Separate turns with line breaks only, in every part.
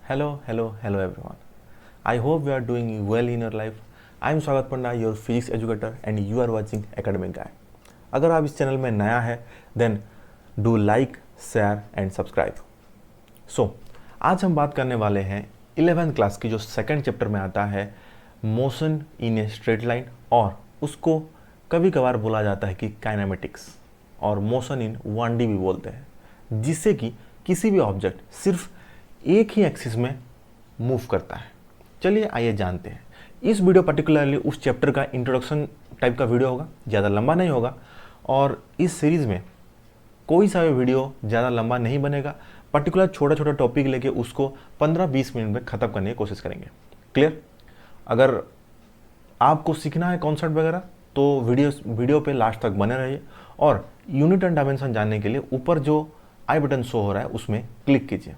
Hello everyone. I hope you are doing well in your life. I am Swagat Panda, your physics educator and you are watching Academic Guy. अगर आप इस channel में नया है then do like, share and subscribe. So, आज हम बात करने वाले हैं 11th क्लास की जो सेकंड चैप्टर में आता है motion in a straight line, और उसको कभी कभार बोला जाता है कि काइनेमेटिक्स, और मोशन इन 1D भी बोलते हैं, जिससे कि किसी भी ऑब्जेक्ट सिर्फ एक ही एक्सिस में मूव करता है। चलिए आइए जानते हैं। इस वीडियो पर्टिकुलरली उस चैप्टर का इंट्रोडक्शन टाइप का वीडियो होगा, ज़्यादा लंबा नहीं होगा, और इस सीरीज़ में कोई सा भी वीडियो ज़्यादा लंबा नहीं बनेगा। पर्टिकुलर छोटा छोटा टॉपिक लेके उसको 15-20 मिनट में ख़त्म करने की कोशिश करेंगे। क्लियर? अगर आपको सीखना है कॉन्सेप्ट वगैरह तो वीडियो पे लास्ट तक बने रहिए, और यूनिट एंड डायमेंशन जानने के लिए ऊपर जो आई बटन शो हो रहा है उसमें क्लिक कीजिए।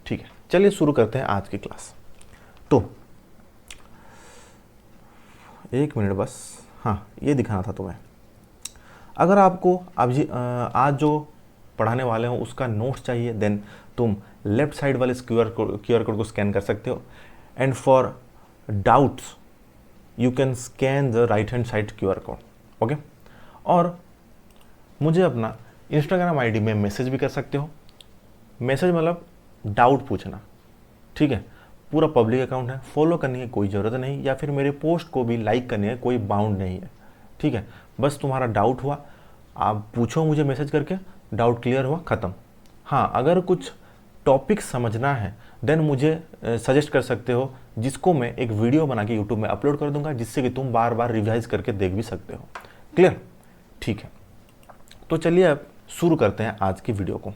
ठीक है, चलिए शुरू करते हैं आज की क्लास। तो एक मिनट बस, हाँ ये दिखाना था तुम्हें। अगर आपको आज जो पढ़ाने वाले हो उसका नोट्स चाहिए देन तुम लेफ्ट साइड वाले क्यूआर कोड को स्कैन कर सकते हो, and for doubts you can scan the right hand side QR code. Okay, और मुझे अपना इंस्टाग्राम आईडी में मैसेज भी कर सकते हो। मैसेज मतलब डाउट पूछना, ठीक है। पूरा पब्लिक अकाउंट है, फॉलो करने की कोई ज़रूरत नहीं, या फिर मेरे पोस्ट को भी लाइक करने का कोई बाउंड नहीं है, ठीक है। बस तुम्हारा डाउट हुआ, आप पूछो मुझे मैसेज करके, डाउट क्लियर हुआ, ख़त्म। हाँ, अगर कुछ टॉपिक समझना है देन मुझे सजेस्ट कर सकते हो, जिसको मैं एक वीडियो बना के यूट्यूब में अपलोड कर दूंगा, जिससे कि तुम बार बार रिवाइज करके देख भी सकते हो। क्लियर? ठीक है, तो चलिए अब शुरू करते हैं आज की वीडियो को।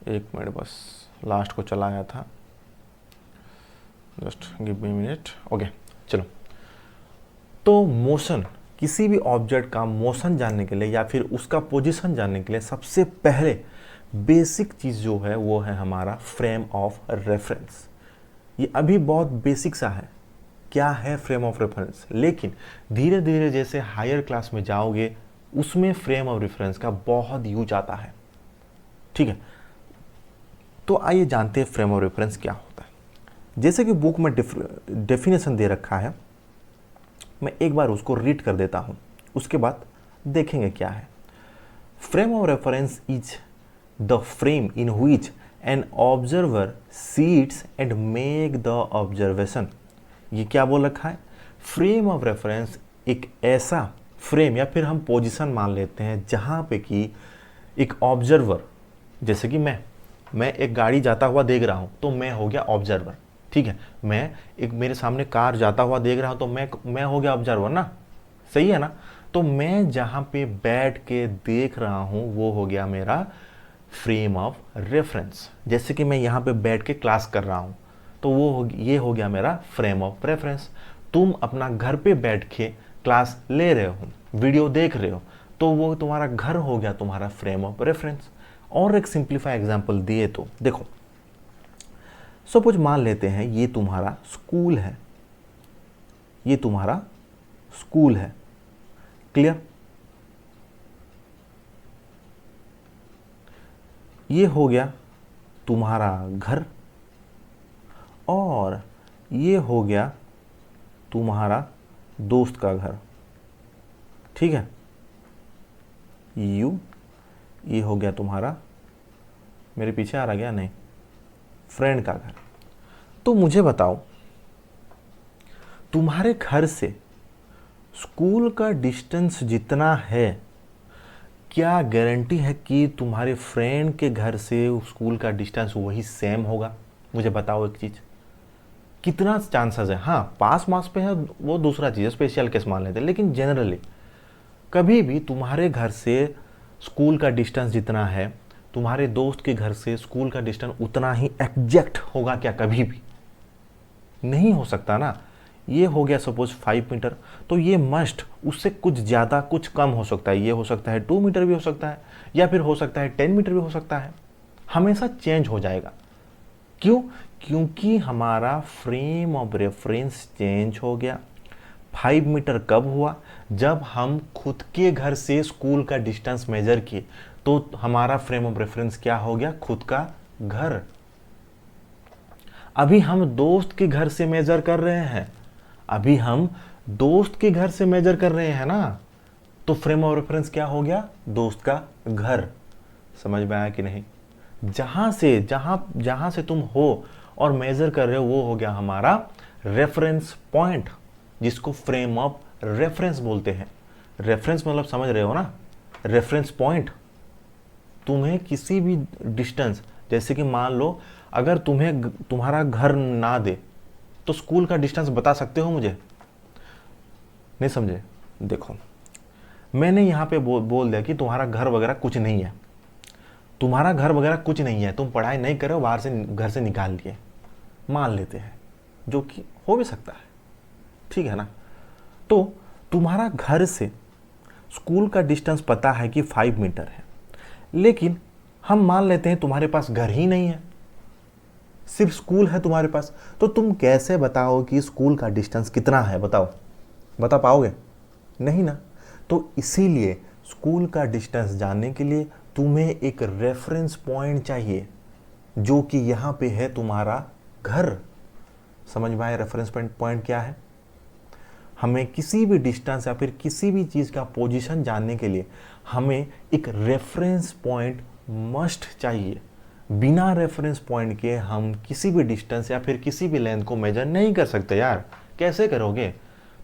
एक मिनट बस, लास्ट को चला आया था, just give me minute. Okay, चलो। तो मोशन, किसी भी ऑब्जेक्ट का मोशन जानने के लिए या फिर उसका पोजीशन जानने के लिए सबसे पहले बेसिक चीज़ जो है वो है हमारा फ्रेम ऑफ रेफरेंस। ये अभी बहुत बेसिक सा है, क्या है फ्रेम ऑफ रेफरेंस, लेकिन धीरे धीरे जैसे हायर क्लास में जाओगे उसमें फ्रेम ऑफ रेफरेंस का बहुत यूज आता है, ठीक है। तो आइए जानते हैं फ्रेम ऑफ रेफरेंस क्या होता है। जैसे कि बुक में डेफिनेशन दे रखा है, मैं एक बार उसको रीड कर देता हूँ, उसके बाद देखेंगे क्या है। Frame of reference is the frame in which an observer seats and make the observation. ये क्या बोल रखा है? फ्रेम ऑफ रेफरेंस एक ऐसा फ्रेम या फिर हम पोजीशन मान लेते हैं जहाँ पे कि एक ऑब्जर्वर, जैसे कि मैं एक गाड़ी जाता हुआ देख रहा हूँ तो मैं हो गया ऑब्जर्वर, ठीक है। मैं एक मेरे सामने कार जाता हुआ देख रहा हूँ तो मैं हो गया ऑब्जर्वर ना, सही है ना। तो मैं जहाँ पे बैठ के देख रहा हूँ वो हो गया मेरा फ्रेम ऑफ रेफरेंस। जैसे कि मैं यहाँ पे बैठ के क्लास कर रहा हूँ तो ये हो गया मेरा फ्रेम ऑफ रेफरेंस। तुम अपना घर पे बैठ के क्लास ले रहे हो, वीडियो देख रहे हो, तो वो तुम्हारा घर हो गया तुम्हारा फ्रेम ऑफ रेफरेंस। और एक सिंप्लीफाई एग्जांपल दिए तो देखो, सपोज मान लेते हैं ये तुम्हारा स्कूल है, ये तुम्हारा स्कूल है। क्लियर? ये हो गया तुम्हारा घर, और ये हो गया तुम्हारा दोस्त का घर, ठीक है। ये हो गया तुम्हारा, मेरे पीछे आ रहा गया नहीं, फ्रेंड का घर। तो मुझे बताओ, तुम्हारे घर से स्कूल का डिस्टेंस जितना है, क्या गारंटी है कि तुम्हारे फ्रेंड के घर से स्कूल का डिस्टेंस वही सेम होगा? मुझे बताओ एक चीज़, कितना चांसेस है? हाँ, पास मास पे है वो दूसरा चीज़ है, स्पेशल केस मान लेते हैं, लेकिन जनरली कभी भी तुम्हारे घर से स्कूल का डिस्टेंस जितना है, तुम्हारे दोस्त के घर से स्कूल का डिस्टेंस उतना ही एग्जैक्ट होगा क्या? कभी भी नहीं हो सकता ना। ये हो गया सपोज 5 मीटर, तो ये मस्ट उससे कुछ ज़्यादा कुछ कम हो सकता है। ये हो सकता है 2 मीटर भी हो सकता है, या फिर हो सकता है 10 मीटर भी हो सकता है, हमेशा चेंज हो जाएगा। क्यों? क्योंकि हमारा फ्रेम ऑफ रेफरेंस चेंज हो गया। 5 मीटर कब हुआ? जब हम खुद के घर से स्कूल का डिस्टेंस मेजर किए, तो हमारा फ्रेम ऑफ रेफरेंस क्या हो गया? खुद का घर। अभी हम दोस्त के घर से मेजर कर रहे हैं, अभी हम दोस्त के घर से मेजर कर रहे हैं ना, तो फ्रेम ऑफ रेफरेंस क्या हो गया? दोस्त का घर। समझ में आया कि नहीं? जहां से तुम हो और मेजर कर रहे हो वो हो गया हमारा रेफरेंस पॉइंट, जिसको फ्रेम ऑफ रेफरेंस बोलते हैं। रेफरेंस मतलब समझ रहे हो ना, रेफरेंस पॉइंट। तुम्हें किसी भी डिस्टेंस, जैसे कि मान लो अगर तुम्हारा घर ना दे तो स्कूल का डिस्टेंस बता सकते हो मुझे? नहीं समझे? देखो, मैंने यहाँ पे बोल दिया कि तुम्हारा घर वगैरह कुछ नहीं है, तुम्हारा घर वगैरह कुछ नहीं है, तुम पढ़ाई नहीं कर रहे हो, बाहर से घर से निकाल लिए, मान लेते हैं, जो कि हो भी सकता है, ठीक है ना? तो तुम्हारा घर से स्कूल का डिस्टेंस पता है कि 5 मीटर है, लेकिन हम मान लेते हैं तुम्हारे पास घर ही नहीं है, सिर्फ स्कूल है तुम्हारे पास, तो तुम कैसे बताओ कि स्कूल का डिस्टेंस कितना है? बताओ, बता पाओगे? नहीं ना। तो इसीलिए स्कूल का डिस्टेंस जानने के लिए तुम्हें एक रेफरेंस पॉइंट चाहिए, जो कि यहाँ पे है तुम्हारा घर। समझ में आया रेफरेंस पॉइंट क्या है? हमें किसी भी डिस्टेंस या फिर किसी भी चीज़ का पोजीशन जानने के लिए हमें एक रेफरेंस पॉइंट मस्ट चाहिए। बिना रेफरेंस पॉइंट के हम किसी भी डिस्टेंस या फिर किसी भी लेंथ को मेजर नहीं कर सकते यार। कैसे करोगे?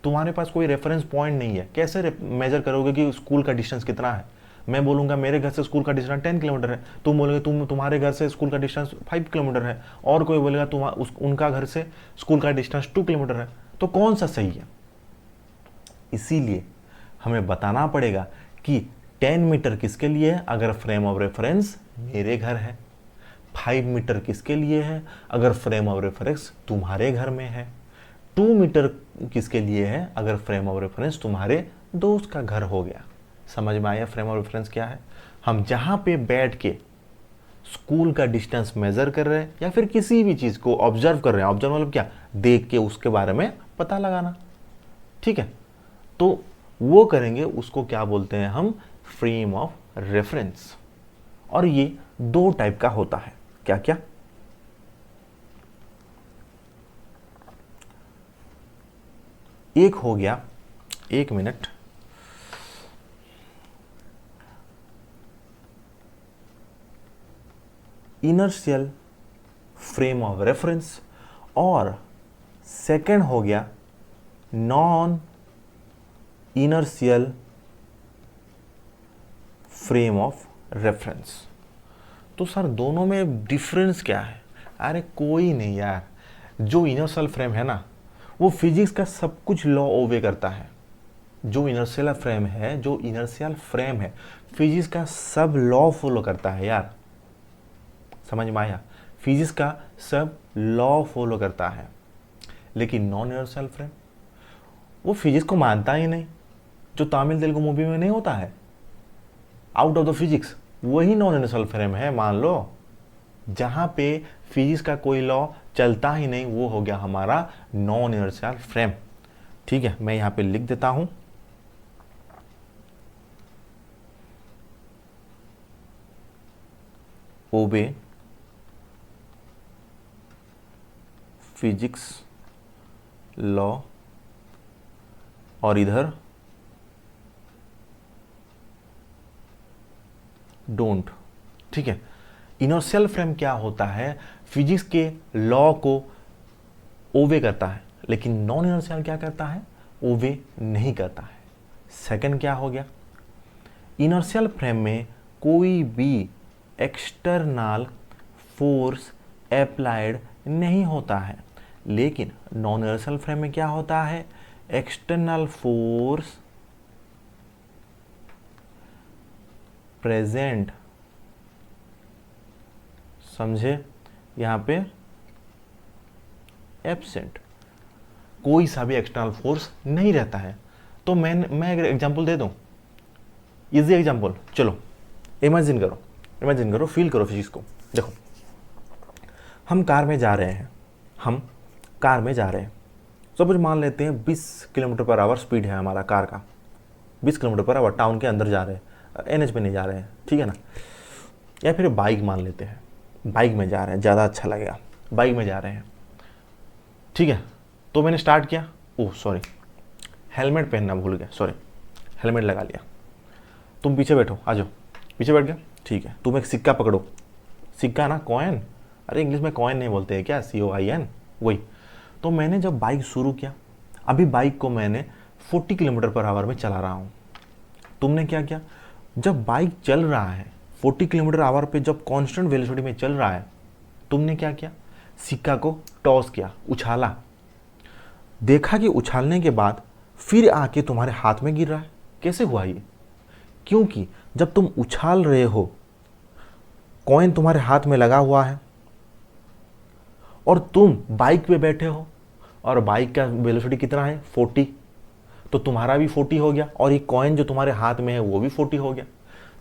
तुम्हारे पास कोई रेफरेंस पॉइंट नहीं है, कैसे मेजर करोगे कि स्कूल का डिस्टेंस कितना है? मैं बोलूँगा मेरे घर से स्कूल का डिस्टेंस 10 किलोमीटर है, तुम बोलोगे तुम्हारे घर से स्कूल का डिस्टेंस 5 किलोमीटर है, और कोई बोलेगा उनका घर से स्कूल का डिस्टेंस 2 किलोमीटर है। तो कौन सा सही है? इसीलिए हमें बताना पड़ेगा कि 10 मीटर किसके लिए है अगर फ्रेम ऑफ रेफरेंस मेरे घर है, 5 मीटर किसके लिए है अगर फ्रेम ऑफ रेफरेंस तुम्हारे घर में है, 2 मीटर किसके लिए है अगर फ्रेम ऑफ रेफरेंस तुम्हारे दोस्त का घर हो गया। समझ में आया फ्रेम ऑफ रेफरेंस क्या है? हम जहां पे बैठ के स्कूल का डिस्टेंस मेजर कर रहे हैं या फिर किसी भी चीज को ऑब्जर्व कर रहे हैं, ऑब्जर्व मतलब क्या? देख के उसके बारे में पता लगाना, ठीक है? तो वो करेंगे, उसको क्या बोलते हैं हम? Frame of reference. और ये 2 टाइप का होता है। क्या क्या? एक हो गया, 1 minute, inertial frame of reference, और सेकंड हो गया non inertial frame of reference. तो सर दोनों में डिफरेंस क्या है? अरे कोई नहीं यार, जो इनर्शियल फ्रेम है ना वो फिजिक्स का सब कुछ लॉ ओबे करता है। जो इनर्शियल फ्रेम है फिजिक्स का सब लॉ फॉलो करता है यार। समझ में आया? फिजिक्स का सब लॉ फॉलो करता है। लेकिन नॉन इनर्शियल फ्रेम वो फिजिक्स को मानता ही नहीं। जो तमिल तेलुगु मूवी में नहीं होता है आउट ऑफ द फिजिक्स, वही नॉन इनर्शियल फ्रेम है। मान लो जहां पे फिजिक्स का कोई लॉ चलता ही नहीं, वो हो गया हमारा नॉन इनर्शियल फ्रेम। ठीक है, मैं यहां पे लिख देता हूं, ओबे फिजिक्स लॉ, और इधर डोंट। ठीक है, इनर्शियल फ्रेम क्या होता है? फिजिक्स के लॉ को ओबे करता है, लेकिन नॉन इनर्शियल क्या करता है? ओबे नहीं करता है। सेकंड क्या हो गया? इनर्शियल फ्रेम में कोई भी एक्सटर्नल फोर्स अप्लाइड नहीं होता है, लेकिन नॉन इनर्शियल फ्रेम में क्या होता है? External force present. समझे? यहां पे एब्सेंट, कोई सा भी एक्सटर्नल फोर्स नहीं रहता है। तो मैं अगर एग्जांपल दे दूं, इजी एग्जांपल, चलो इमेजिन करो, फील करो फिजिक्स को। देखो, हम कार में जा रहे हैं, सपोज मान लेते हैं 20 किलोमीटर पर आवर स्पीड है हमारा कार का, 20 किलोमीटर पर आवर, टाउन के अंदर जा रहे हैं, एनएच पे नहीं जा रहे हैं, ठीक है ना। या फिर बाइक मान लेते हैं, बाइक में जा रहे हैं, ज़्यादा अच्छा लगेगा, बाइक में जा रहे हैं, ठीक है। तो मैंने स्टार्ट किया, ओह सॉरी हेलमेट पहनना भूल गया, सॉरी, हेलमेट लगा लिया। तुम पीछे बैठो, आ जाओ, पीछे बैठ गया, ठीक है। तुम एक सिक्का पकड़ो, सिक्का ना, कॉइन, अरे इंग्लिश में कॉइन नहीं बोलते हैं क्या, COIN, वही। तो मैंने जब बाइक शुरू किया, अभी बाइक को मैंने 40 किलोमीटर पर आवर में चला रहा हूँ। तुमने क्या किया, जब बाइक चल रहा है 40 किलोमीटर आवर पे, जब कांस्टेंट वेलोसिटी में चल रहा है, तुमने क्या किया, सिक्का को टॉस किया, उछाला, देखा कि उछालने के बाद फिर आके तुम्हारे हाथ में गिर रहा है। कैसे हुआ ये? क्योंकि जब तुम उछाल रहे हो, कॉइन तुम्हारे हाथ में लगा हुआ है और तुम बाइक पे बैठे हो, और बाइक का वेलोसिटी कितना है, 40, तो तुम्हारा भी 40 हो गया, और ये कॉइन जो तुम्हारे हाथ में है वो भी 40 हो गया।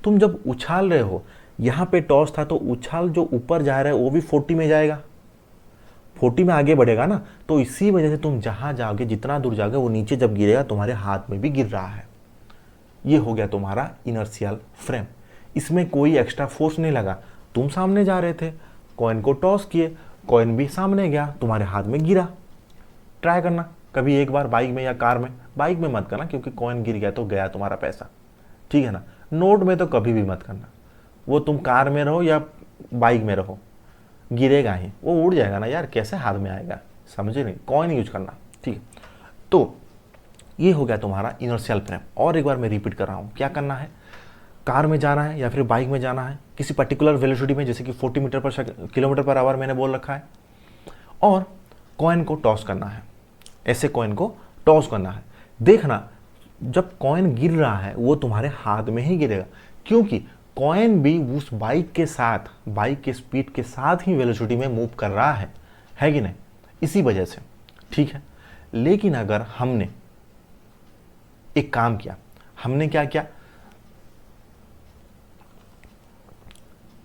तुम जब उछाल रहे हो, यहाँ पे टॉस था, तो उछाल जो ऊपर जा रहा है वो भी 40 में जाएगा, 40 में आगे बढ़ेगा ना। तो इसी वजह से तुम जहाँ जाओगे, जितना दूर जाओगे, वो नीचे जब गिरेगा तुम्हारे हाथ में भी गिर रहा है। ये हो गया तुम्हारा इनर्शियल फ्रेम। इसमें कोई एक्स्ट्रा फोर्स नहीं लगा, तुम सामने जा रहे थे, कॉइन को टॉस किए, कॉइन भी सामने गया, तुम्हारे हाथ में गिरा। ट्राई करना कभी एक बार, बाइक में या कार में, बाइक में मत करना क्योंकि कॉइन गिर गया तो गया तुम्हारा पैसा, ठीक है ना। नोट में तो कभी भी मत करना, वो तुम कार में रहो या बाइक में रहो, गिरेगा ही, वो उड़ जाएगा ना यार, कैसे हाथ में आएगा, समझे नहीं, कॉइन यूज करना, ठीक है। तो ये हो गया तुम्हारा इनर्शियल फ्रेम। और एक बार मैं रिपीट कर रहा हूँ, क्या करना है, कार में जाना है या फिर बाइक में जाना है, किसी पर्टिकुलर वेलोसिटी में, जैसे कि 40 किलोमीटर पर आवर मैंने बोल रखा है, और कॉइन को टॉस करना है, ऐसे कॉइन को टॉस करना है। देखना जब कॉइन गिर रहा है वो तुम्हारे हाथ में ही गिरेगा, क्योंकि कॉइन भी उस बाइक के साथ, बाइक के स्पीड के साथ ही वेलोसिटी में मूव कर रहा है कि नहीं, इसी वजह से, ठीक है। लेकिन अगर हमने एक काम किया, हमने क्या किया,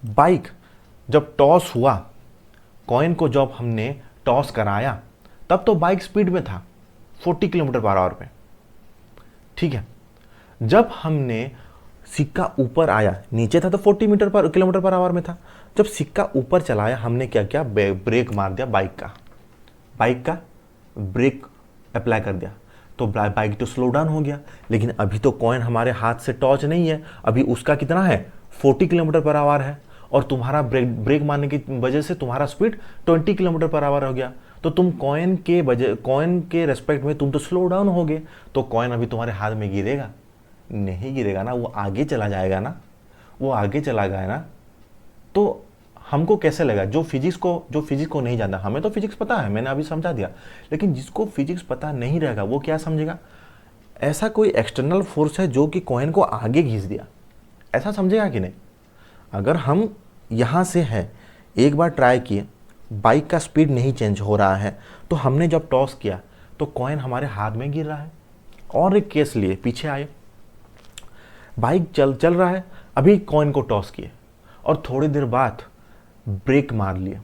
बाइक जब टॉस हुआ, कॉइन को जब हमने टॉस कराया, तब तो बाइक स्पीड में था 40 किलोमीटर पर आवर पे, ठीक है। जब हमने सिक्का ऊपर आया, नीचे था तो 40 किलोमीटर पर आवर में था, जब सिक्का ऊपर चलाया, हमने क्या किया, ब्रेक मार दिया बाइक का ब्रेक अप्लाई कर दिया, तो बाइक तो स्लो डाउन हो गया। लेकिन अभी तो कॉइन हमारे हाथ से टॉच नहीं है, अभी उसका कितना है, 40 किलोमीटर पर आवर है, और तुम्हारा ब्रेक मारने की वजह से तुम्हारा स्पीड 20 किलोमीटर पर आवर हो गया। तो तुम कॉइन के रेस्पेक्ट में तुम तो स्लो डाउन हो गए, तो कॉइन अभी तुम्हारे हाथ में गिरेगा नहीं, गिरेगा ना, वो आगे चला जाएगा ना, वो आगे चला गया ना। तो हमको कैसे लगा, जो फिजिक्स को नहीं जानता, हमें तो फिजिक्स पता है, मैंने अभी समझा दिया, लेकिन जिसको फिजिक्स पता नहीं रहेगा वो क्या समझेगा, ऐसा कोई एक्सटर्नल फोर्स है जो कि कॉइन को आगे खींच दिया, ऐसा समझेगा कि नहीं। अगर हम यहाँ से हैं, एक बार ट्राई किए, बाइक का स्पीड नहीं चेंज हो रहा है, तो हमने जब टॉस किया तो कॉइन हमारे हाथ में गिर रहा है। और एक केस लिए, पीछे आए, बाइक चल रहा है, अभी कॉइन को टॉस किए और थोड़ी देर बाद ब्रेक मार लिए,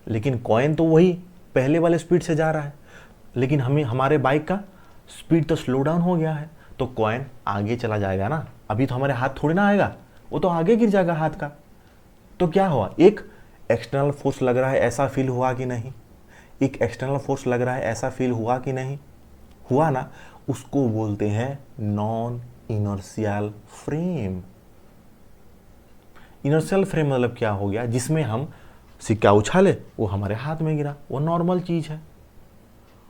लेकिन कॉइन तो वही पहले वाले स्पीड से जा रहा है, लेकिन हमारे बाइक का स्पीड तो स्लो डाउन हो गया है, तो कॉइन आगे चला जाएगा ना, अभी तो हमारे हाथ थोड़ी ना आएगा, वो तो आगे गिर जाएगा हाथ का। तो क्या हुआ, एक एक्सटर्नल फोर्स लग रहा है, ऐसा फील हुआ कि नहीं, एक एक्सटर्नल फोर्स लग रहा है, ऐसा फील हुआ कि नहीं हुआ ना, उसको बोलते हैं non inertial frame. Inertial frame मतलब क्या हो गया, जिसमें हम सिक्का उछाले, वो हमारे हाथ में गिरा, वो नॉर्मल चीज है,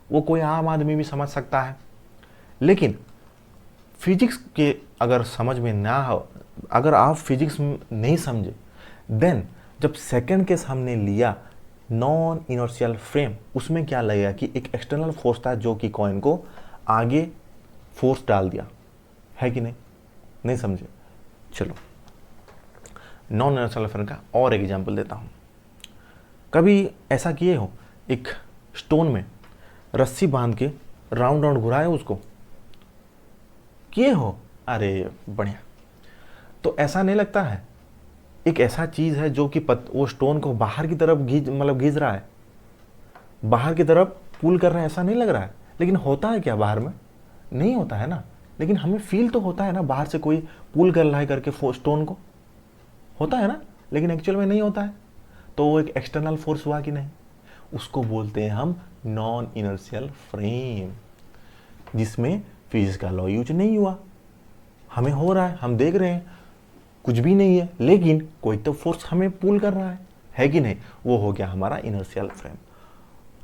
वो कोई आम आदमी भी समझ सकता है। लेकिन फिजिक्स के अगर समझ में ना हो, अगर आप फिजिक्स नहीं समझे, देन जब सेकंड केस हमने लिया नॉन इनर्शियल फ्रेम, उसमें क्या लगेगा कि एक एक्सटर्नल फोर्स था जो कि कॉइन को आगे फोर्स डाल दिया, है कि नहीं समझे। चलो नॉन इनर्शियल फ्रेम का और एक एग्जांपल देता हूँ। कभी ऐसा किए हो, एक स्टोन में रस्सी बांध के राउंड राउंड घुराए उसको, किए हो, अरे बढ़िया। तो ऐसा नहीं लगता है, एक ऐसा चीज है जो कि वो स्टोन को बाहर की तरफ खींच रहा है, बाहर की तरफ पुल कर रहा है, ऐसा नहीं लग रहा है। लेकिन होता है क्या बाहर में? नहीं होता है ना। लेकिन हमें फील तो होता है ना, बाहर से कोई पुल कर रहा है करके स्टोन को, होता है ना, लेकिन एक्चुअल में नहीं होता है। तो वो एक एक्सटर्नल फोर्स हुआ कि नहीं? उसको बोलते हैं हम नॉन इनर्शियल फ्रेम, जिसमें फिजिक्स का लॉ यूज नहीं हुआ। हमें हो रहा है, हम देख रहे हैं कुछ भी नहीं है, लेकिन कोई तो फोर्स हमें पुल कर रहा है कि नहीं? वो हो गया हमारा inertial frame,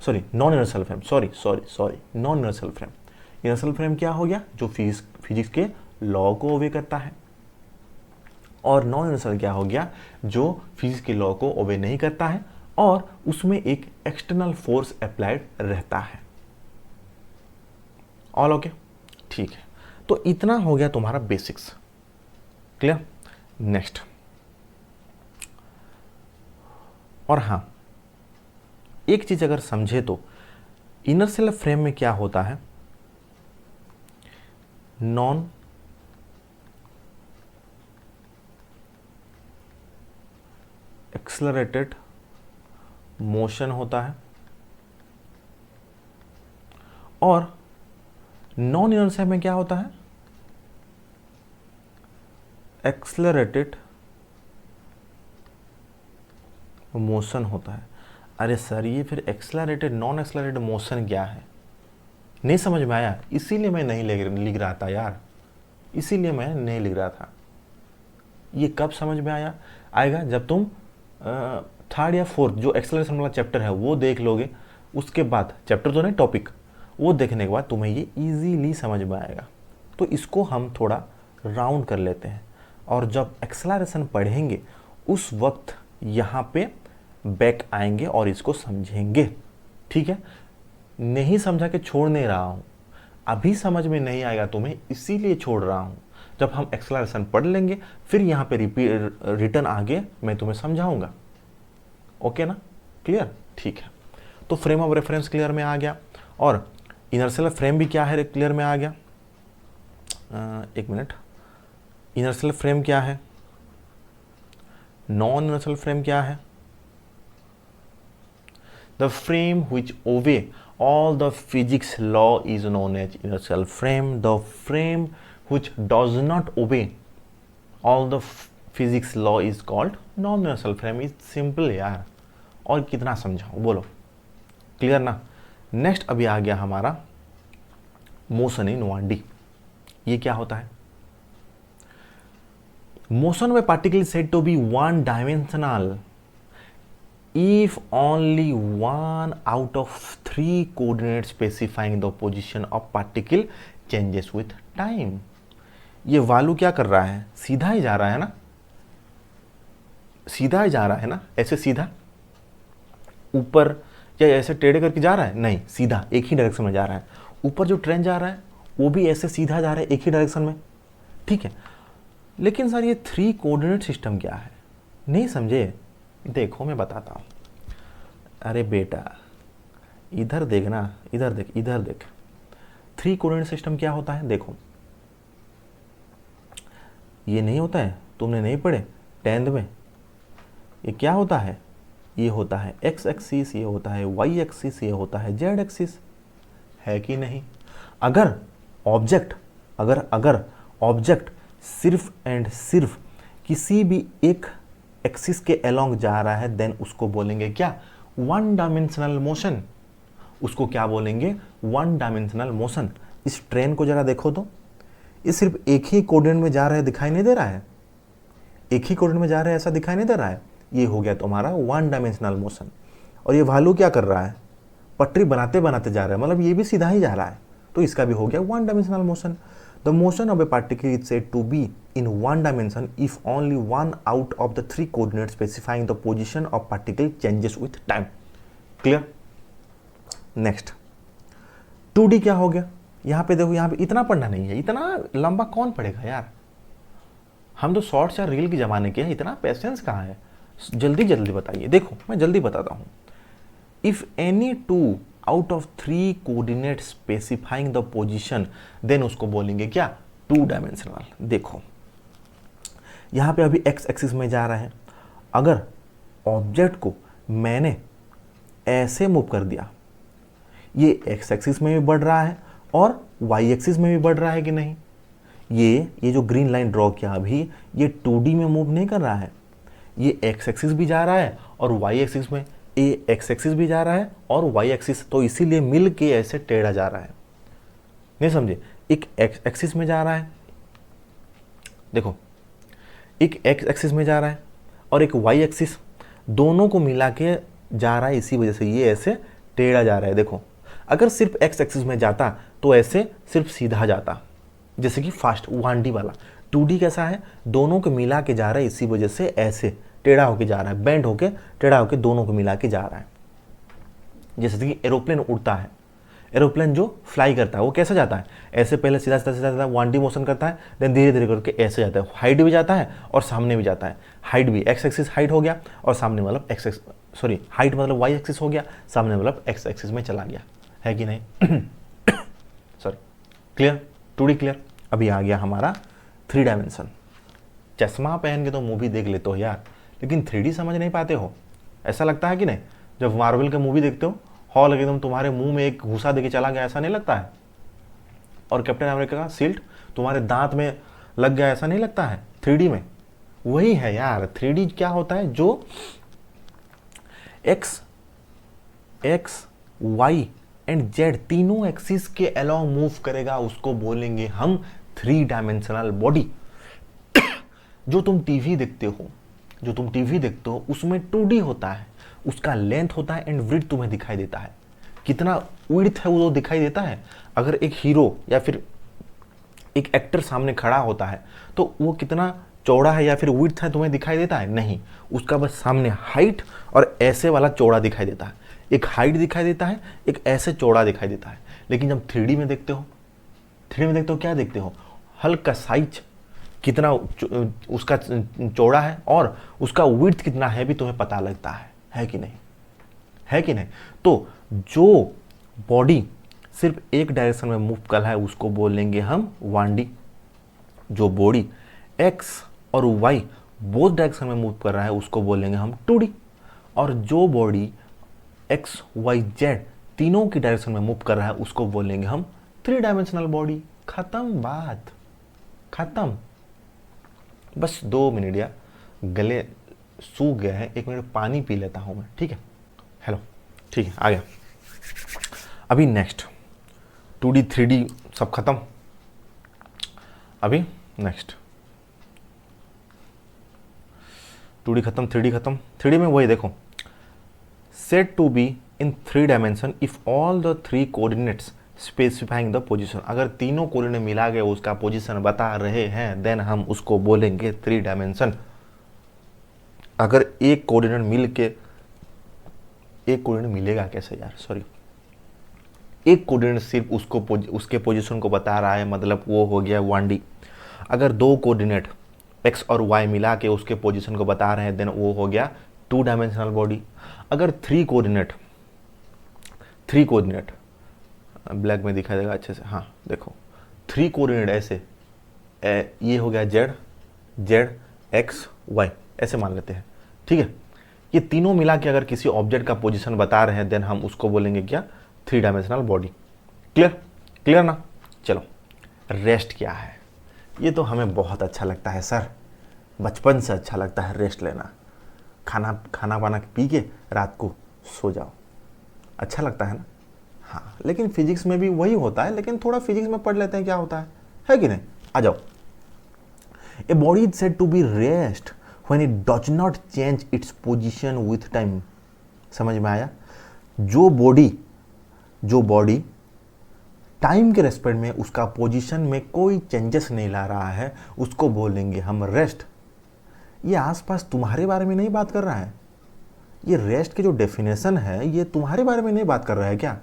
sorry non inertial frame, sorry non inertial frame. Inertial frame क्या हो गया? जो फिजिक्स के लॉ को ओबे करता है। और नॉन इनर्शियल क्या हो गया? जो फिजिक्स के लॉ को ओबे नहीं करता है और उसमें एक एक्सटर्नल फोर्स अप्लाइड रहता है। ऑल ओके, ठीक है। तो इतना हो गया तुम्हारा बेसिक्स, क्लियर। नेक्स्ट, और हाँ, एक चीज अगर समझे तो इनर्शियल फ्रेम में क्या होता है, नॉन एक्सेलरेटेड मोशन होता है और नॉन इनर्शियल में क्या होता है, एक्सेलरेटेड मोशन होता है। अरे सर, ये फिर एक्सेलरेटेड नॉन एक्सेलरेटेड मोशन क्या है? नहीं समझ में आया, इसीलिए मैं नहीं लिख रहा था यार, इसीलिए मैं नहीं लिख रहा था। ये कब समझ में आएगा जब तुम थर्ड या फोर्थ जो एक्सेलरेशन वाला चैप्टर है वो देख लोगे, उसके बाद चैप्टर तो नहीं, टॉपिक, वो देखने के बाद तुम्हें ये इजीली समझ में आएगा। तो इसको हम थोड़ा राउंड कर लेते हैं और जब एक्सेलरेशन पढ़ेंगे उस वक्त यहाँ पे बैक आएंगे और इसको समझेंगे, ठीक है। नहीं समझा के छोड़ नहीं रहा हूँ, अभी समझ में नहीं आएगा तुम्हें इसीलिए छोड़ रहा हूँ। जब हम एक्सेलरेशन पढ़ लेंगे फिर यहाँ पे रिटर्न आगे मैं तुम्हें समझाऊंगा, ओके ना, क्लियर, ठीक है। तो फ्रेम ऑफ रेफरेंस क्लियर में आ गया और इनर्शियल फ्रेम भी क्या है क्लियर में आ गया। एक मिनट, इनर्शियल फ्रेम क्या है, नॉन इनर्शियल फ्रेम क्या है? The frame which obey all the physics law is known as inertial frame. The frame which does not obey all the physics law is called non-inertial frame. is simple यार, और कितना समझाऊं, बोलो, clear ना। Next अभी आ गया हमारा motion in 1D। ये क्या होता है? मोशन में particle said to be one dimensional if only one out of three coordinates specifying the position of particle changes with time. ये वालू क्या कर रहा है? सीधा ही जा रहा है ना, सीधा ही जा रहा है ना, ऐसे सीधा ऊपर या ऐसे टेढ़े करके जा रहा है? नहीं, सीधा एक ही डायरेक्शन में जा रहा है। ऊपर जो ट्रेन जा रहा है वो भी ऐसे सीधा जा रहा है एक ही डायरेक्शन में, ठीक है। लेकिन सर ये 3 कोऑर्डिनेट सिस्टम क्या है? नहीं समझे? देखो मैं बताता हूँ। अरे बेटा इधर देखना, इधर देख, इधर देख। 3 कोऑर्डिनेट सिस्टम क्या होता है? देखो, ये नहीं होता है, तुमने नहीं पढ़े 10th में? ये क्या होता है? ये होता है एक्स एक्सिस, ये होता है वाई एक्सिस, ये होता है जेड एक्सिस, है कि नहीं? अगर ऑब्जेक्ट सिर्फ एंड सिर्फ किसी भी एक एक्सिस के अलोंग जा रहा है देन उसको बोलेंगे क्या? One dimensional motion. उसको क्या बोलेंगे? One dimensional motion. इस ट्रेन को जरा देखो तो, ये सिर्फ एक ही कोऑर्डिनेट में जा रहा है, दिखाई नहीं दे रहा है? एक ही कोऑर्डिनेट में जा रहा है ऐसा दिखाई नहीं दे रहा है? ये हो गया तुम्हारा वन डायमेंशनल मोशन। और ये भालू क्या कर रहा है? पटरी बनाते बनाते जा रहा है, मतलब ये भी सीधा ही जा रहा है, तो इसका भी हो गया one dimensional motion. The motion of a particle is said to be in one dimension if only one out of the 3 coordinates specifying the position of particle changes with time. Clear? Next 2D क्या हो गया? यहाँ पे देखो, यहाँ पे इतना पढ़ना नहीं है, इतना लंबा कौन पढ़ेगा यार, हम तो शॉर्ट्स या रील के जमाने के हैं, इतना पेशेंस कहाँ है? जल्दी जल्दी बताइए। देखो मैं जल्दी बताता हूँ। If any 2 out of 3 coordinates specifying the position then उसको बोलेंगे क्या? 2 डायमेंशनल। देखो यहाँ पे अभी एक्स एक्सिस में जा रहा है, अगर ऑब्जेक्ट को मैंने ऐसे मूव कर दिया, ये एक्स एक्सिस में भी बढ़ रहा है और वाई एक्सिस में भी बढ़ रहा है कि नहीं। ये जो ग्रीन लाइन ड्रॉ किया अभी, ये 2D में मूव नहीं कर रहा है, ये एक्स एक्सिस भी जा रहा है और वाई एक्सिस में, ये एक्स एक्सिस भी जा रहा है और वाई एक्सिस, तो इसीलिए मिल के ऐसे टेढ़ा जा रहा है। नहीं समझे, एक एक्स एक्सिस में जा रहा है, देखो एक एक्स एक्सिस में जा रहा है और एक वाई एक्सिस, दोनों को मिला के जा रहा है, इसी वजह से ये ऐसे टेढ़ा जा रहा है। देखो अगर सिर्फ एक्स एक्सिस में जाता तो ऐसे सिर्फ सीधा जाता, जैसे कि फास्ट 1D वाला। 2D कैसा है, दोनों को मिला के जा रहा है, इसी वजह से ऐसे टेढ़ा होके जा रहा है, बेंड होके टेढ़ा होके दोनों को मिला के जा रहा है। जैसे कि एरोप्लेन उड़ता है, एरोप्लेन जो फ्लाई करता है वो कैसे जाता है, ऐसे पहले सीधा सीधा सीधा सीधा 1D मोशन करता है, देन धीरे धीरे करके ऐसे जाता है, हाइट भी जाता है और सामने भी जाता है। हाइट भी एक्स एक्सिस हाइट हो गया और सामने मतलब हाइट मतलब वाई एक्सिस हो गया, सामने मतलब एक्स एक्सिस में चला गया, है कि नहीं। Sorry, clear, 2D clear. अभी आ गया हमारा 3 डायमेंशन। चश्मा पहन के तो मूवी देख लेते हो यार, लेकिन 3D समझ नहीं पाते हो, ऐसा लगता है कि नहीं। जब मार्वल का मूवी देखते हो, हॉल एकदम तुम्हारे मुंह में एक घूसा देके चला गया, ऐसा नहीं लगता है। और कैप्टन अमेरिका का शील्ड तुम्हारे दांत में लग गया, ऐसा नहीं लगता है 3D में। वही है यार, 3D क्या होता है, जो एक्स वाई एंड जेड तीनों एक्सिस के अलोंग मूव करेगा, उसको बोलेंगे हम 3 डायमेंशनल बॉडी। जो तुम टीवी देखते हो उसमें 2D होता है, उसका लेंथ होता है एंड विड्थ तुम्हें दिखाई देता है, कितना विड्थ है वो दिखाई देता है। अगर एक हीरो या फिर एक एक्टर सामने खड़ा होता है तो वो कितना चौड़ा है या फिर विड्थ है तुम्हें दिखाई देता है, नहीं। उसका बस सामने हाइट और ऐसे वाला चौड़ा दिखाई देता है, एक हाइट दिखाई देता है, एक ऐसे चौड़ा दिखाई देता है। लेकिन जब 3D में देखते हो, क्या देखते हो, हल्का साइज कितना उसका चौड़ा है और उसका विड्थ कितना है भी तुम्हें पता लगता है कि नहीं। तो जो बॉडी सिर्फ एक डायरेक्शन में मूव कर रहा है उसको बोलेंगे हम 1D। जो बॉडी एक्स और वाई बोथ डायरेक्शन में मूव कर रहा है उसको बोलेंगे हम 2D। और जो बॉडी एक्स वाई जेड तीनों की डायरेक्शन में मूव कर रहा है उसको बोलेंगे हम 3 डायमेंशनल बॉडी। खत्म बात, खत्म। बस 2 मिनट यार, गले सूख गया है, 1 मिनट पानी पी लेता हूं मैं, ठीक है। हेलो, ठीक है, आ गया। अभी नेक्स्ट 2D 3D सब खत्म। अभी नेक्स्ट 2D खत्म, 3D खत्म। 3D में वही देखो, said to be in 3 dimension if all the 3 coordinates specifying the position। अगर तीनों कोऑर्डिनेट मिला के उसका पोजीशन बता रहे हैं देन हम उसको बोलेंगे 3 डायमेंशन। अगर एक कोऑर्डिनेट मिलेगा कैसे यार, सॉरी, एक कोऑर्डिनेट सिर्फ उसके पोजीशन को बता रहा है, मतलब वो हो गया 1D। अगर 2 कोऑर्डिनेट एक्स और वाई मिला के उसके पोजीशन को बता रहे हैं देन वो हो गया 2 डायमेंशनल बॉडी। अगर 3 कोऑर्डिनेट ब्लैक में दिखाई देगा अच्छे से, हाँ देखो 3 कोऑर्डिनेट ऐसे, ये हो गया जेड एक्स वाई, ऐसे मान लेते हैं, ठीक है। ये तीनों मिला के अगर किसी ऑब्जेक्ट का पोजीशन बता रहे हैं देन हम उसको बोलेंगे क्या, 3 डायमेंशनल बॉडी। क्लियर ना। चलो, रेस्ट क्या है, ये तो हमें बहुत अच्छा लगता है सर, बचपन से अच्छा लगता है रेस्ट लेना। खाना पाना पी के रात को सो जाओ, अच्छा लगता है ना। हाँ, लेकिन फिजिक्स में भी वही होता है, लेकिन थोड़ा फिजिक्स में पढ़ लेते हैं क्या होता है कि नहीं। आ जाओ। A body is said to be rest when it does not change its position with time. समझ में आया। जो बॉडी टाइम के रेस्पेक्ट में उसका पोजीशन में कोई चेंजेस नहीं ला रहा है उसको बोलेंगे हम रेस्ट। ये आसपास तुम्हारे बारे में नहीं बात कर रहा है, ये रेस्ट की जो डेफिनेशन है ये तुम्हारे बारे में नहीं बात कर रहा है क्या।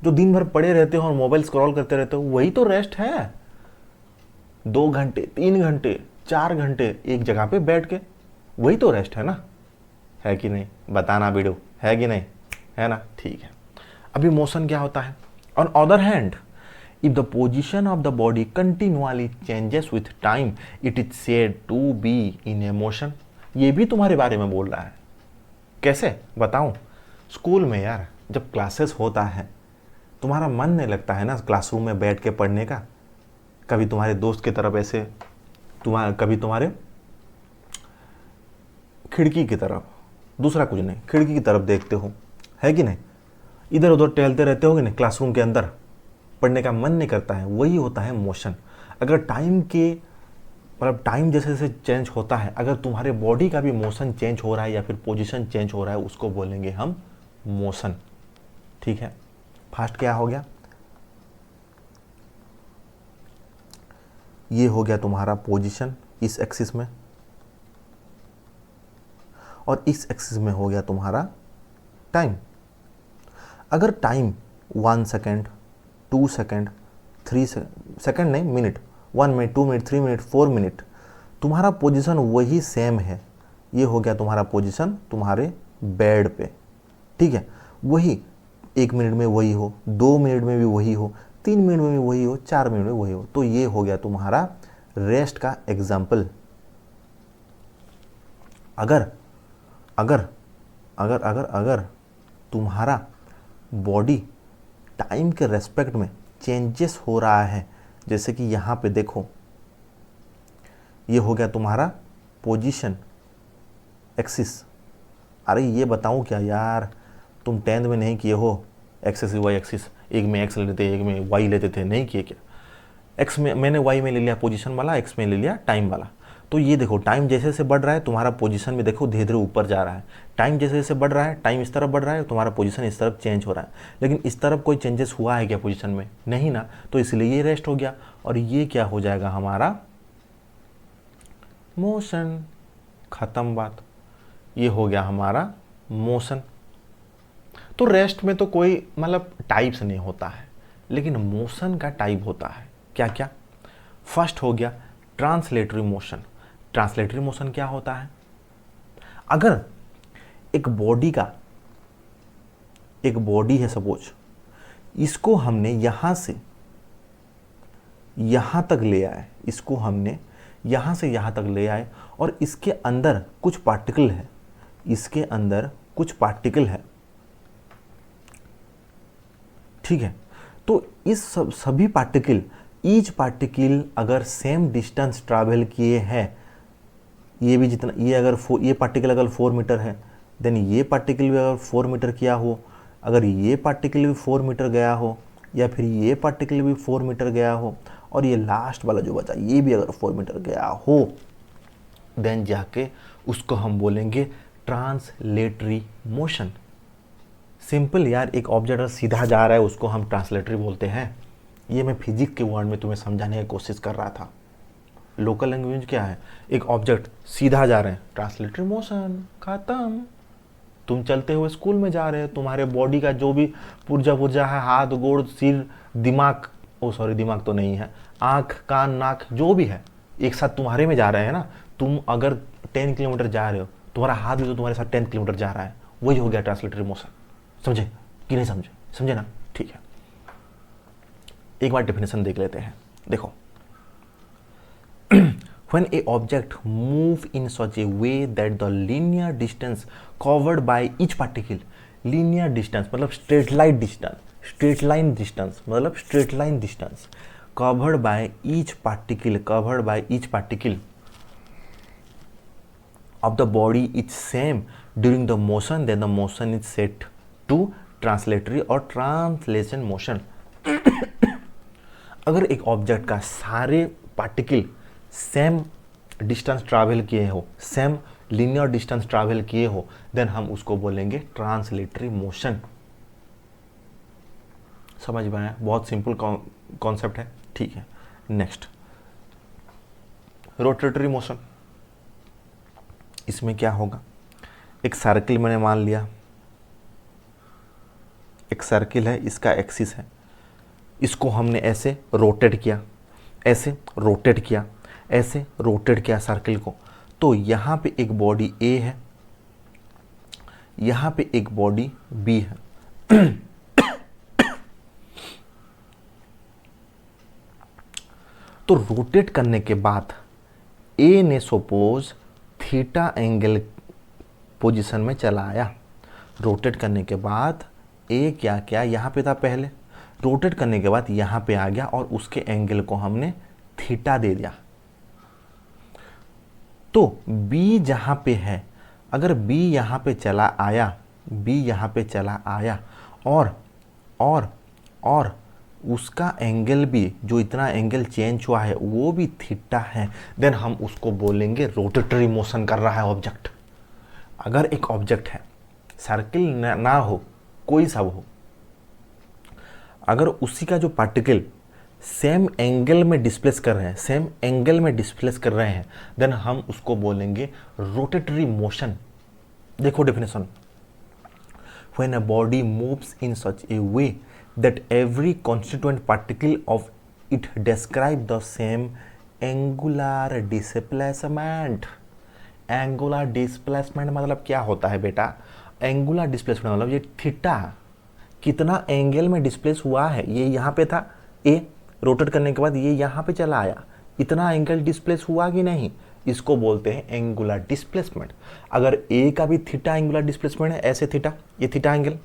जो दिन भर पड़े रहते हो और मोबाइल स्क्रॉल करते रहते हो वही तो रेस्ट है। 2 घंटे 3 घंटे 4 घंटे एक जगह पे बैठ के, वही तो रेस्ट है ना, है कि नहीं। बताना वीडियो, है कि नहीं, है ना, ठीक है। अभी मोशन क्या होता है। On other hand, if the position of the body continually changes with time it is said to be in a motion। ये भी तुम्हारे बारे में बोल रहा है। कैसे बताऊं। स्कूल में यार जब क्लासेस होता है तुम्हारा मन नहीं लगता है ना क्लासरूम में बैठ के पढ़ने का? कभी तुम्हारे दोस्त की तरफ ऐसे कभी तुम्हारे खिड़की की तरफ, दूसरा कुछ नहीं, खिड़की की तरफ देखते हो, है कि नहीं? इधर उधर टहलते रहते होगे ना क्लासरूम के अंदर, पढ़ने का मन नहीं करता है। वही होता है मोशन। अगर टाइम जैसे जैसे चेंज होता है, अगर तुम्हारे बॉडी का भी मोशन चेंज हो रहा है या फिर पोजीशन चेंज हो रहा है, उसको बोलेंगे हम मोशन। ठीक है, फर्स्ट क्या हो गया? ये हो गया तुम्हारा पोजीशन इस एक्सिस में, और इस एक्सिस में हो गया तुम्हारा टाइम। अगर टाइम 1 सेकेंड, 2 सेकेंड, 3 सेकेंड नहीं, minute, 1 minute, 2 minute, 3 minute, 4 minute, तुम्हारा पोजीशन वही सेम है। ये हो गया तुम्हारा पोजीशन तुम्हारे बेड पे। ठीक है, वही 1 मिनट में वही हो, 2 मिनट में भी वही हो, 3 मिनट में भी वही हो, 4 मिनट में वही हो। तो ये हो गया तुम्हारा रेस्ट का एग्जाम्पल। अगर अगर अगर अगर अगर तुम्हारा बॉडी टाइम के रेस्पेक्ट में चेंजेस हो रहा है, जैसे कि यहाँ पे देखो, ये हो गया तुम्हारा पोजीशन एक्सिस। अरे ये बताऊँ क्या यार, तुम 10th में नहीं किए हो एक्सेस वाई एक्सिस? एक में एक्स लेते थे, एक में वाई लेते थे, नहीं किए क्या? एक्स में मैंने वाई में ले लिया पोजीशन वाला, एक्स में ले लिया टाइम वाला। तो ये देखो, टाइम जैसे जैसे बढ़ रहा है तुम्हारा पोजीशन भी देखो धीरे धीरे ऊपर जा रहा है। टाइम जैसे जैसे बढ़ रहा है, टाइम इस तरफ बढ़ रहा है, तुम्हारा पोजीशन इस तरफ चेंज हो रहा है। लेकिन इस तरफ कोई चेंजेस हुआ है क्या पोजीशन में? नहीं ना, तो इसलिए ये रेस्ट हो गया। और ये क्या हो जाएगा हमारा? मोशन। खत्म बात। ये हो गया हमारा मोशन। तो रेस्ट में तो कोई मतलब टाइप्स नहीं होता है, लेकिन मोशन का टाइप होता है। क्या क्या? फर्स्ट हो गया ट्रांसलेटरी मोशन। ट्रांसलेटरी मोशन क्या होता है? अगर एक बॉडी है सपोज, इसको हमने यहां से यहां तक ले आए, इसको हमने यहां से यहां तक ले आए, और इसके अंदर कुछ पार्टिकल है, इसके अंदर कुछ पार्टिकल है। ठीक है, तो इस सभी पार्टिकल, ईच पार्टिकल अगर सेम डिस्टेंस ट्रैवल किए हैं, ये भी जितना, ये अगर ये पार्टिकल अगर 4 मीटर है, देन ये पार्टिकल भी अगर 4 मीटर किया हो, अगर ये पार्टिकल भी 4 मीटर गया हो, या फिर ये पार्टिकल भी 4 मीटर गया हो, और ये लास्ट वाला जो बचा ये भी अगर 4 मीटर गया हो, देन जाके उसको हम बोलेंगे ट्रांसलेटरी मोशन। सिंपल यार, एक ऑब्जेक्ट अगर सीधा जा रहा है उसको हम ट्रांसलेटरी बोलते हैं। ये मैं फिजिक्स के वर्ड में तुम्हें समझाने की कोशिश कर रहा था। लोकल लैंग्वेज क्या है? एक ऑब्जेक्ट सीधा जा रहे हैं, ट्रांसलेटरी मोशन, खत्म। तुम चलते हुए स्कूल में जा रहे हो, तुम्हारे बॉडी का जो भी पुर्जा है, हाथ गोड़ सिर दिमाग, दिमाग तो नहीं है, आँख कान नाक जो भी है, एक साथ तुम्हारे में जा रहे हैं ना। तुम अगर 10 किलोमीटर जा रहे हो, तुम्हारा हाथ भी तो तुम्हारे साथ 10 किलोमीटर जा रहा है, वही हो गया ट्रांसलेटरी मोशन। समझे कि नहीं समझे? समझे ना? ठीक है, एक बार डेफिनेशन देख लेते हैं। देखो, when a object move in such a way that the linear distance covered by each particle, linear distance मतलब straight line distance, straight line distance मतलब straight line distance covered by each particle of the body is same during the motion, then the motion is set to translatory or translation motion। अगर एक object का सारे particle same distance travel किए हो, same linear distance travel किए हो, then हम उसको बोलेंगे ट्रांसलेटरी मोशन। समझ में आया? बहुत सिंपल कॉन्सेप्ट है। ठीक है, नेक्स्ट रोटेटरी मोशन। इसमें क्या होगा? एक सर्किल मैंने मान लिया, एक सर्किल है, इसका एक्सिस है, इसको हमने ऐसे रोटेट किया, ऐसे रोटेट किया, ऐसे रोटेट किया सर्किल को। तो यहाँ पे एक बॉडी ए है, यहाँ पे एक बॉडी बी है। तो रोटेट करने के बाद ए ने सपोज थीटा एंगल पोजीशन में चला आया। रोटेट करने के बाद ए क्या क्या यहाँ पे था पहले, रोटेट करने के बाद यहाँ पे आ गया और उसके एंगल को हमने थीटा दे दिया। तो B जहाँ पे है, अगर B यहाँ पे चला आया, B यहाँ पे चला आया और उसका एंगल भी, जो इतना एंगल चेंज हुआ है वो भी थीटा है, देन हम उसको बोलेंगे रोटेटरी मोशन कर रहा है ऑब्जेक्ट। अगर एक ऑब्जेक्ट है, सर्किल ना हो, कोई सा हो, अगर उसी का जो पार्टिकल सेम एंगल में डिस्प्लेस कर रहे हैं, सेम एंगल में डिस्प्लेस कर रहे हैं, देन हम उसको बोलेंगे रोटेटरी मोशन। देखो definition, when a body moves in such a way that every constituent particle of it describe the same angular displacement। angular displacement मतलब क्या होता है बेटा? angular displacement मतलब ये थीटा कितना एंगल में डिस्प्लेस हुआ है, ये यहाँ पे था A, रोटेट करने के बाद ये यहाँ पे चला आया, इतना एंगल डिस्प्लेस हुआ कि नहीं, इसको बोलते हैं एंगुलर डिस्प्लेसमेंट। अगर ए का भी थीटा एंगुलर डिस्प्लेसमेंट है, ऐसे थीटा, ये थीटा एंगल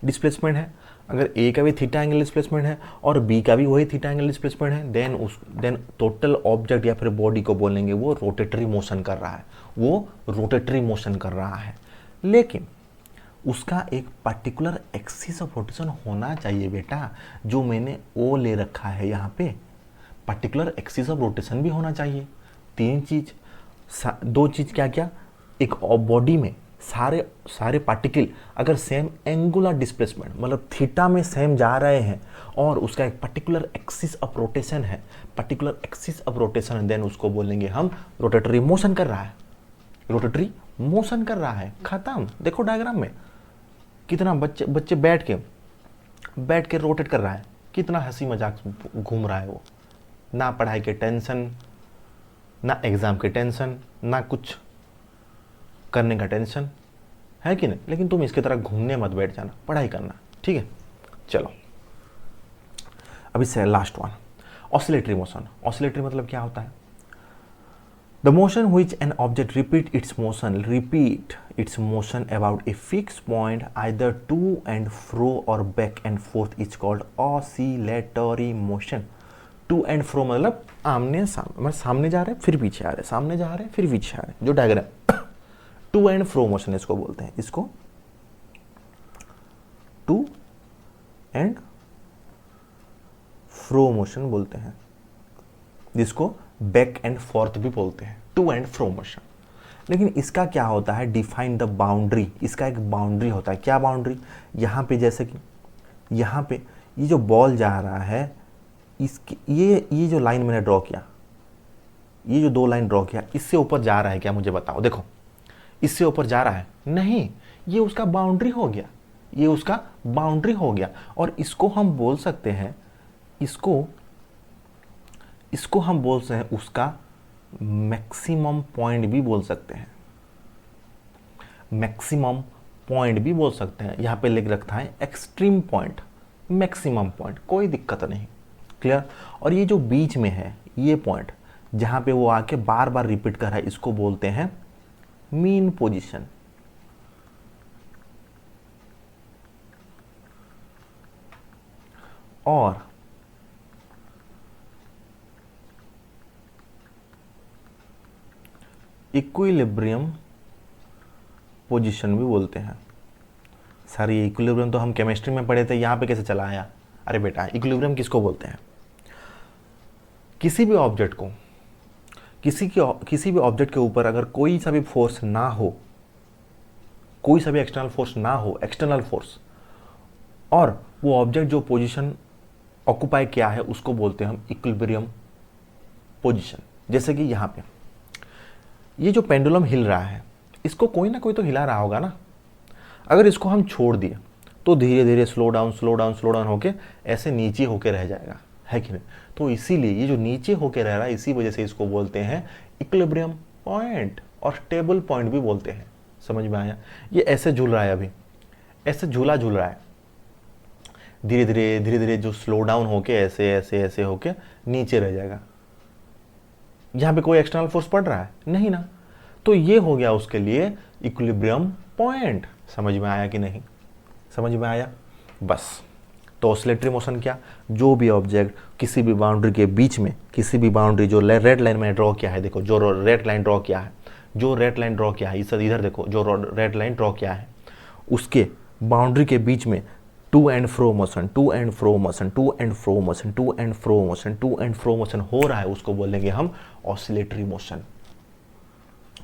डिस्प्लेसमेंट है, अगर ए का भी थीटा एंगल डिस्प्लेसमेंट है और बी का भी वही थीटा एंगल डिस्प्लेसमेंट है, देन टोटल ऑब्जेक्ट या फिर बॉडी को बोलेंगे वो रोटेटरी मोशन कर रहा है, वो रोटेटरी मोशन कर रहा है। लेकिन उसका एक पर्टिकुलर एक्सिस ऑफ रोटेशन होना चाहिए बेटा, जो मैंने ओ ले रखा है यहाँ पे, पर्टिकुलर एक्सिस ऑफ रोटेशन भी होना चाहिए। तीन चीज, दो चीज क्या क्या, एक बॉडी में सारे पार्टिकल अगर सेम एंगुलर डिस्प्लेसमेंट मतलब थीटा में सेम जा रहे हैं और उसका एक पर्टिकुलर एक्सिस ऑफ रोटेशन है, particular axis of rotation, then उसको बोलेंगे हम रोटेटरी मोशन कर रहा है, रोटेटरी मोशन कर रहा है। खत्म। देखो डायग्राम में कितना बच्चे बैठ के रोटेट कर रहा है, कितना हंसी मजाक घूम रहा है वो, ना पढ़ाई के टेंशन, ना एग्जाम के टेंशन, ना कुछ करने का टेंशन है कि नहीं। लेकिन तुम इसकी तरह घूमने मत बैठ जाना, पढ़ाई करना, ठीक है। चलो अभी से last one, oscillatory motion. Oscillatory मतलब क्या होता है? The motion which an object repeat its motion about a fix point either to and fro और back and forth is called oscillatory motion. To and fro मतलब आमने सामने, मतलब सामने जा रहे हैं फिर पीछे आ रहे हैं, सामने जा रहे हैं फिर पीछे आ रहे हैं, जो diagram to and fro motion इसको बोलते हैं, इसको टू एंड फ्रो मोशन बोलते हैं, जिसको बैक एंड फोर्थ भी बोलते हैं, टू एंड फ्रो मोशन। लेकिन इसका क्या होता है, डिफाइन द बाउंड्री, इसका एक बाउंड्री होता है। क्या बाउंड्री? यहाँ पे जैसे कि यहाँ पे ये जो बॉल जा रहा है, इसकी ये जो लाइन मैंने ड्रॉ किया, ये जो दो लाइन ड्रॉ किया, इससे ऊपर जा रहा है क्या? मुझे बताओ। देखो इससे ऊपर जा रहा है? नहीं, ये उसका बाउंड्री हो गया, ये उसका बाउंड्री हो गया। और इसको हम बोल सकते हैं, इसको हम बोल सकते हैं उसका मैक्सिमम पॉइंट भी बोल सकते हैं, मैक्सिमम पॉइंट भी बोल सकते हैं। यहाँ पे लिख रखा है एक्सट्रीम पॉइंट, मैक्सिमम पॉइंट, कोई दिक्कत नहीं। क्लियर? और ये जो बीच में है ये पॉइंट, जहाँ पे वो आके बार बार रिपीट कर रहा है, इसको बोलते हैं मीन पोजीशन। और इक्विलिब्रियम पोजीशन भी बोलते हैं। सर ये इक्विलिब्रियम तो हम केमिस्ट्री में पढ़े थे, यहाँ पे कैसे चला आया? अरे बेटा इक्विलिब्रियम किसको बोलते हैं? किसी भी ऑब्जेक्ट को, किसी भी ऑब्जेक्ट के ऊपर अगर कोई सा भी फोर्स ना हो, कोई सा भी एक्सटर्नल फोर्स ना हो, एक्सटर्नल फोर्स, और वो ऑब्जेक्ट जो पोजीशन ऑक्युपाई किया है उसको बोलते हैं हम इक्विलिब्रियम पोजीशन। जैसे कि यहाँ पे ये जो पेंडुलम हिल रहा है, इसको कोई ना कोई तो हिला रहा होगा ना। अगर इसको हम छोड़ दिए तो धीरे धीरे स्लो डाउन होके ऐसे नीचे होके रह जाएगा, है कि नहीं? तो इसीलिए ये जो नीचे होके रह रहा है, इसी वजह से इसको बोलते हैं इक्विलिब्रियम पॉइंट, और स्टेबल पॉइंट भी बोलते हैं। समझ में आया? ये ऐसे झूल रहा है, अभी ऐसे झूला झूल रहा है, धीरे धीरे जो स्लो डाउन होके ऐसे होके नीचे रह जाएगा। यहाँ पे कोई एक्सटर्नल फोर्स पड़ रहा है नहीं ना, तो ये हो गया उसके लिए इक्विलिब्रियम पॉइंट। समझ में आया कि नहीं? समझ में आया? बस तो ऑसिलेटरी मोशन क्या, जो भी ऑब्जेक्ट किसी भी बाउंड्री के बीच में, किसी भी बाउंड्री जो रेड लाइन में ड्रॉ किया है, देखो जो रेड लाइन ड्रॉ किया है, जो रेड लाइन ड्रॉ किया है, इधर देखो जो रेड लाइन ड्रॉ किया है, उसके बाउंड्री के बीच में to and fro motion, to and fro motion, to and fro motion, to and fro motion, to and fro motion हो रहा है, उसको बोलेंगे हम ऑसिलेटरी मोशन,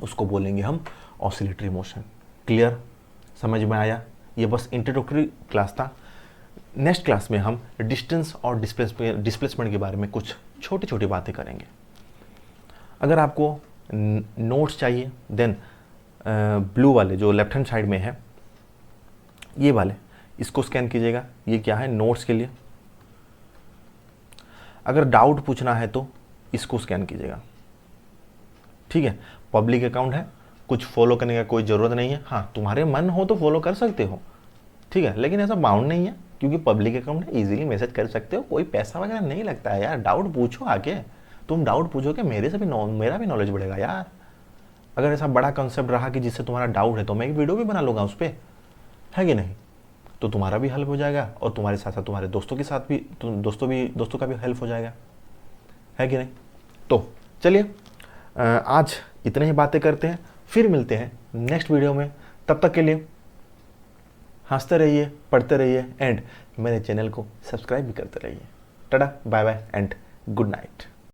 उसको बोलेंगे हम ऑसिलेटरी मोशन। क्लियर, समझ में आया? ये बस इंट्रोडक्टरी क्लास था। नेक्स्ट क्लास में हम डिस्टेंस और डिस्प्लेसमेंट के बारे में कुछ छोटी छोटी बातें करेंगे। अगर आपको नोट्स चाहिए देन ब्लू वाले जो लेफ्ट हैंड साइड में है, ये वाले, इसको स्कैन कीजिएगा। ये क्या है, नोट्स के लिए। अगर डाउट पूछना है तो इसको स्कैन कीजिएगा, ठीक है। पब्लिक अकाउंट है, कुछ फॉलो करने का कोई ज़रूरत नहीं है। हाँ, तुम्हारे मन हो तो फॉलो कर सकते हो, ठीक है, लेकिन ऐसा बाउंड नहीं है, क्योंकि पब्लिक अकाउंट है, इजीली मैसेज कर सकते हो, कोई पैसा वगैरह नहीं लगता है यार। डाउट पूछो आके, तुम डाउट पूछोगे मेरा भी नॉलेज बढ़ेगा यार। अगर ऐसा बड़ा कंसेप्ट रहा कि जिससे तुम्हारा डाउट है तो मैं एक वीडियो भी बना लूँगा उस पर, है कि नहीं? तो तुम्हारा भी हेल्प हो जाएगा और तुम्हारे साथ साथ तुम्हारे दोस्तों के साथ भी, दोस्तों का भी हेल्प हो जाएगा, है कि नहीं? तो चलिए आज इतने ही बातें करते हैं, फिर मिलते हैं नेक्स्ट वीडियो में। तब तक के लिए हंसते रहिए, पढ़ते रहिए एंड मेरे चैनल को सब्सक्राइब भी करते रहिए। टाटा, bye bye and good night.